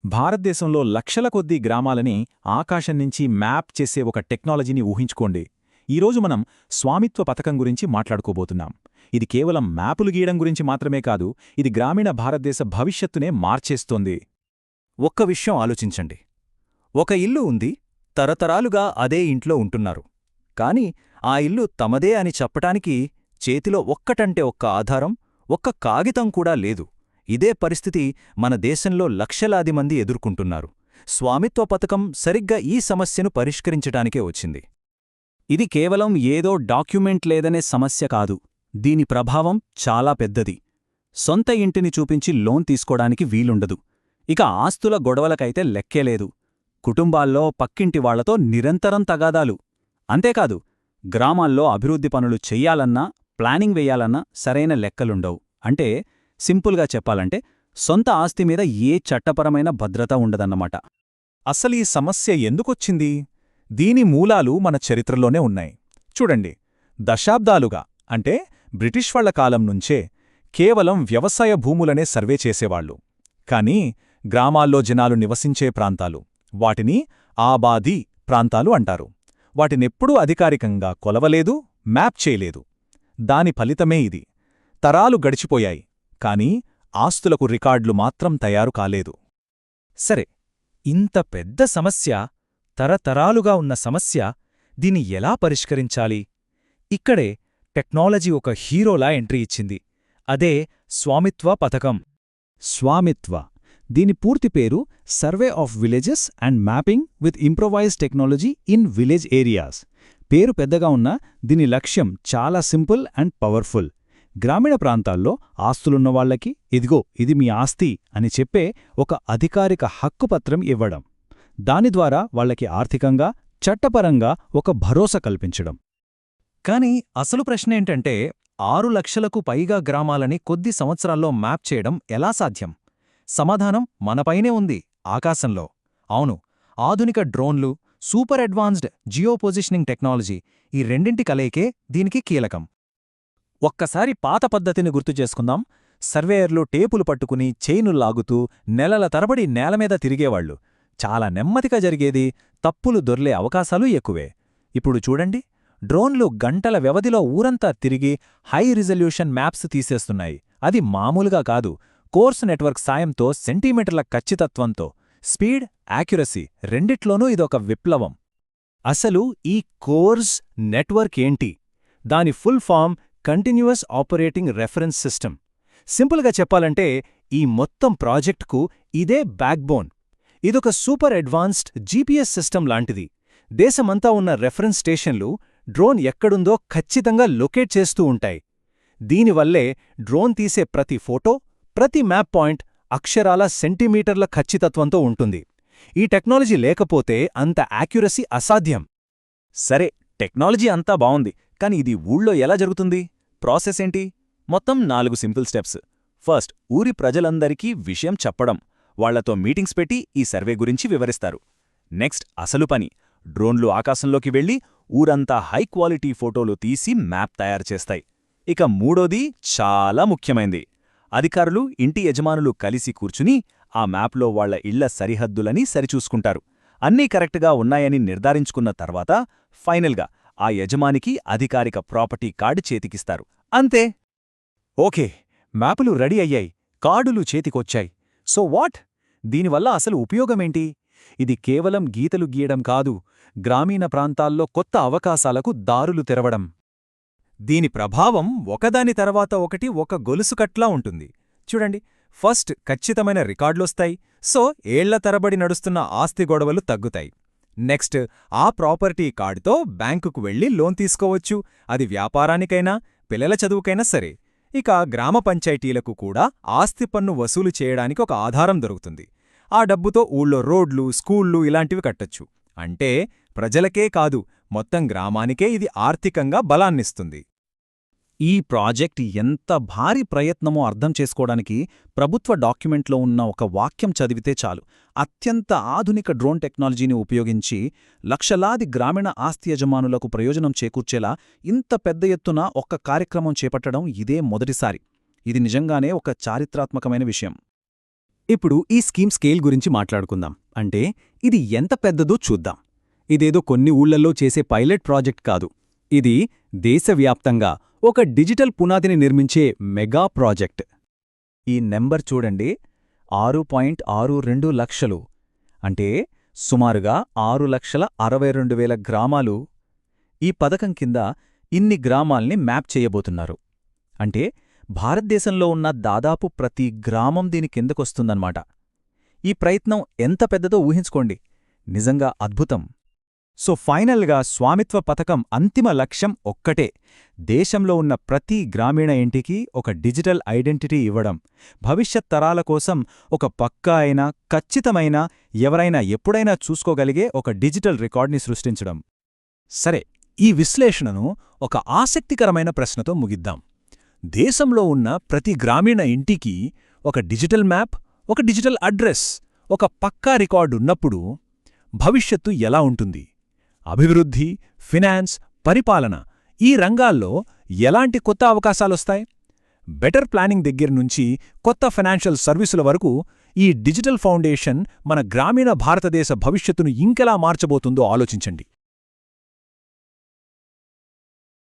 భారతదేశంలో లక్షల కొద్దీ గ్రామాలని ఆకాశం నుంచి మ్యాప్ చేసే ఒక టెక్నాలజీని ఊహించుకోండి. ఈరోజు మనం స్వామిత్వ పథకం గురించి మాట్లాడుకోబోతున్నాం. ఇది కేవలం మ్యాపులు గీయడం గురించి మాత్రమే కాదు, ఇది గ్రామీణ భారతదేశ భవిష్యత్తునే మార్చేస్తోంది. ఒక్క విషయం ఆలోచించండి. ఒక ఇల్లు ఉంది, తరతరాలుగా అదే ఇంట్లో ఉంటున్నారు. కాని ఆ ఇల్లు తమదే అని చెప్పటానికి చేతిలో ఒక్కటంటే ఒక్క ఆధారం, ఒక్క కాగితం కూడా లేదు. ఇదే పరిస్థితి మన దేశంలో లక్షలాది మంది ఎదుర్కొంటున్నారు. స్వామిత్వ పథకం సరిగ్గా ఈ సమస్యను పరిష్కరించటానికే వచ్చింది. ఇది కేవలం ఏదో డాక్యుమెంట్ లేదనే సమస్య కాదు. దీని ప్రభావం చాలా పెద్దది. సొంత ఇంటిని చూపించి లోన్ తీసుకోడానికి వీలుండదు. ఇక ఆస్తుల గొడవలకైతే లెక్కేలేదు. కుటుంబాల్లో పక్కింటి వాళ్లతో నిరంతరం తగాదాలు. అంతేకాదు, గ్రామాల్లో అభివృద్ధి పనులు చెయ్యాలన్నా, ప్లానింగ్ వెయ్యాలన్నా సరైన లెక్కలుండవు. అంటే సింపుల్గా చెప్పాలంటే సొంత ఆస్తి మీద ఏ చట్టపరమైన భద్రత ఉండదన్నమాట. అసలీ సమస్య ఎందుకొచ్చింది? దీని మూలాలు మన చరిత్రలోనే ఉన్నాయి. చూడండి, దశాబ్దాలుగా అంటే బ్రిటిష్ వాళ్ల కాలం నుంచే కేవలం వ్యవసాయ భూములనే సర్వే చేసేవాళ్లు. కానీ గ్రామాల్లో జనాలు నివసించే ప్రాంతాలు, వాటిని ఆబాదీ ప్రాంతాలు అంటారు. వాటినెప్పుడూ అధికారికంగా కొలవలేదు, మ్యాప్ చేయలేదు. దాని ఫలితమే ఇది. తరాలు గడిచిపోయాయి, కానీ ఆస్తులకు రికార్డులు మాత్రం తయారు కాలేదు. సరే, ఇంత పెద్ద సమస్య, తరతరాలుగా ఉన్న సమస్య, దీన్ని ఎలా పరిష్కరించాలి? ఇక్కడే టెక్నాలజీ ఒక హీరోలా ఎంట్రీ ఇచ్చింది. అదే స్వామిత్వ పథకం. స్వామిత్వ, దీని పూర్తి పేరు survey of villages and mapping with improvised technology in village areas. పేరు పెద్దగా ఉన్నా దీని లక్ష్యం చాలా సింపుల్ అండ్ పవర్ఫుల్. గ్రామీణ ప్రాంతాల్లో ఆస్తులున్నవాళ్లకి ఇదిగో ఇది మీ ఆస్తి అని చెప్పే ఒక అధికారిక హక్కుపత్రం ఇవ్వడం. దాని ద్వారా వాళ్లకి ఆర్థికంగా, చట్టపరంగా ఒక భరోసా కల్పించడం. కాని అసలు ప్రశ్నేంటంటే, 6 లక్షలకు పైగా గ్రామాలని కొద్ది సంవత్సరాల్లో మ్యాప్ చేయడం ఎలా సాధ్యం? సమాధానం మనపైనే ఉంది, ఆకాశంలో. అవును, ఆధునిక డ్రోన్లు, సూపర్ అడ్వాన్స్డ్ జియోపొజిషనింగ్ టెక్నాలజీ, ఈ రెండింటి కలయికే దీనికి కీలకం. ఒక్కసారి పాత పద్ధతిని గుర్తు చేసుకుందాం. సర్వేయర్లు టేపులు పట్టుకుని చైనుల్లాగుతూ నెలల తరబడి నేలమీద తిరిగేవాళ్లు. చాలా నెమ్మదిగా జరిగేది, తప్పులు దొర్లే అవకాశాలు ఎక్కువే. ఇప్పుడు చూడండి, డ్రోన్లు గంటల వ్యవధిలో ఊరంతా తిరిగి హై రిజల్యూషన్ మ్యాప్స్ తీసేస్తున్నాయి. అది మామూలుగా కాదు, కోర్స్ నెట్వర్క్ సాయంతో సెంటీమీటర్ల ఖచ్చితత్వంతో. స్పీడ్, యాక్యురసీ రెండిట్లోనూ ఇదొక విప్లవం. అసలు ఈ కోర్స్ నెట్వర్క్ ఏంటి? దాని full form continuous operating reference system. సింపుల్గా చెప్పాలంటే ఈ మొత్తం ప్రాజెక్టుకు ఇదే బ్యాక్బోన్. ఇదొక సూపర్ అడ్వాన్స్డ్ జీపీఎస్ సిస్టమ్ లాంటిది. దేశమంతా ఉన్న రెఫరెన్స్ స్టేషన్లు డ్రోన్ ఎక్కడుందో ఖచ్చితంగా లొకేట్ చేస్తూ ఉంటాయి. దీనివల్లే డ్రోన్ తీసే ప్రతి ఫోటో, ప్రతి మ్యాప్ పాయింట్ అక్షరాల సెంటీమీటర్ల ఖచ్చితత్వంతో ఉంటుంది. ఈ టెక్నాలజీ లేకపోతే అంత యాక్యురసీ అసాధ్యం. సరే, టెక్నాలజీ అంతా బావుంది, కాని ఇది ఊళ్ళో ఎలా జరుగుతుంది? ప్రాసెస్ ఏంటి? మొత్తం 4 సింపుల్ స్టెప్స్. ఫస్ట్, ఊరి ప్రజలందరికీ విషయం చెప్పడం. వాళ్లతో మీటింగ్స్ పెట్టి ఈ సర్వే గురించి వివరిస్తారు. నెక్స్ట్, అసలు పని. డ్రోన్లు ఆకాశంలోకి వెళ్లి ఊరంతా హై క్వాలిటీ ఫోటోలు తీసి మ్యాప్ తయారు చేస్తాయి. ఇక మూడోది చాలా ముఖ్యమైంది. అధికారులు, ఇంటి యజమానులు కలిసి కూర్చుని ఆ మ్యాప్లో వాళ్ల ఇళ్ల సరిహద్దులని సరిచూసుకుంటారు. అన్నీ కరెక్ట్గా ఉన్నాయని నిర్ధారించుకున్న తర్వాత ఫైనల్గా ఆ యజమానికి అధికారిక ప్రాపర్టీ కార్డు చేతికిస్తారు. అంతే. ఓకే, మ్యాపులు రెడీ అయ్యాయి, కార్డులు చేతికొచ్చాయి. So what? దీనివల్ల అసలు ఉపయోగమేంటి? ఇది కేవలం గీతలు గీయడం కాదు, గ్రామీణ ప్రాంతాల్లో కొత్త అవకాశాలకు దారులు తెరవడం. దీని ప్రభావం ఒకదాని తర్వాత ఒకటి ఒక గొలుసుకట్లా ఉంటుంది. చూడండి, ఫస్ట్ ఖచ్చితమైన రికార్డులొస్తాయి. సో ఏళ్ల తరబడి నడుస్తున్న ఆస్తి గొడవలు తగ్గుతాయి. నెక్స్ట్, ఆ ప్రాపర్టీ కార్డుతో బ్యాంకుకు వెళ్లి లోన్ తీసుకోవచ్చు. అది వ్యాపారానికైనా, పిల్లల చదువుకైనా సరే. ఇక గ్రామ పంచాయతీలకు కూడా ఆస్తి పన్ను వసూలు చేయడానికి ఒక ఆధారం దొరుకుతుంది. ఆ డబ్బుతో ఊళ్ళో రోడ్లు, స్కూళ్లు ఇలాంటివి కట్టొచ్చు. అంటే ప్రజలకే కాదు, మొత్తం గ్రామానికే ఇది ఆర్థికంగా బలాన్నిస్తుంది. ఈ ప్రాజెక్ట్ ఎంత భారీ ప్రయత్నమో అర్థం చేసుకోవడానికి ప్రభుత్వ డాక్యుమెంట్లో ఉన్న ఒక వాక్యం చదివితే చాలు. అత్యంత ఆధునిక డ్రోన్ టెక్నాలజీని ఉపయోగించి లక్షలాది గ్రామీణ ఆస్తి యజమానులకు ప్రయోజనం చేకూర్చేలా ఇంత పెద్ద ఎత్తున ఒక కార్యక్రమం చేపట్టడం ఇదే మొదటిసారి. ఇది నిజంగానే ఒక చారిత్రాత్మకమైన విషయం. ఇప్పుడు ఈ స్కీమ్ స్కేల్ గురించి మాట్లాడుకుందాం. అంటే ఇది ఎంత పెద్దదో చూద్దాం. ఇదేదో కొన్ని ఊళ్లలో చేసే పైలట్ ప్రాజెక్ట్ కాదు. ఇది దేశవ్యాప్తంగా ఒక డిజిటల్ పునాదిని నిర్మించే మెగా ప్రాజెక్ట్. ఈ నెంబర్ చూడండి, 6.62 లక్షలు. అంటే సుమారుగా 6,62,000 గ్రామాలు. ఈ పథకం కింద ఇన్ని గ్రామాల్ని మ్యాప్ చేయబోతున్నారు. అంటే భారతదేశంలో ఉన్న దాదాపు ప్రతి గ్రామం దీని కిందకొస్తుందన్నమాట. ఈ ప్రయత్నం ఎంత పెద్దదో ఊహించుకోండి. నిజంగా అద్భుతం. సో ఫైనల్గా స్వామిత్వ పథకం అంతిమ లక్ష్యం ఒక్కటే, దేశంలో ఉన్న ప్రతి గ్రామీణ ఇంటికి ఒక డిజిటల్ ఐడెంటిటీ ఇవ్వడం, భవిష్యత్ తరాల కోసం ఒక పక్కా అయిన, ఖచ్చితమైన, ఎవరైనా ఎప్పుడైనా చూసుకోగలిగే ఒక డిజిటల్ రికార్డ్ని సృష్టించడం. సరే, ఈ విశ్లేషణను ఒక ఆసక్తికరమైన ప్రశ్నతో ముగిద్దాం. దేశంలో ఉన్న ప్రతి గ్రామీణ ఇంటికి ఒక డిజిటల్ మ్యాప్, ఒక డిజిటల్ అడ్రస్, ఒక పక్కా రికార్డున్నప్పుడు భవిష్యత్తు ఎలా ఉంటుంది? అభివృద్ధి, ఫినాన్స్, పరిపాలన ఈ రంగాల్లో ఎలాంటి కొత్త అవకాశాలొస్తాయి? బెటర్ ప్లానింగ్ దగ్గర్నుంచి కొత్త ఫైనాన్షియల్ సర్వీసుల వరకు ఈ డిజిటల్ ఫౌండేషన్ మన గ్రామీణ భారతదేశ భవిష్యత్తును ఇంకెలా మార్చబోతుందో ఆలోచించండి.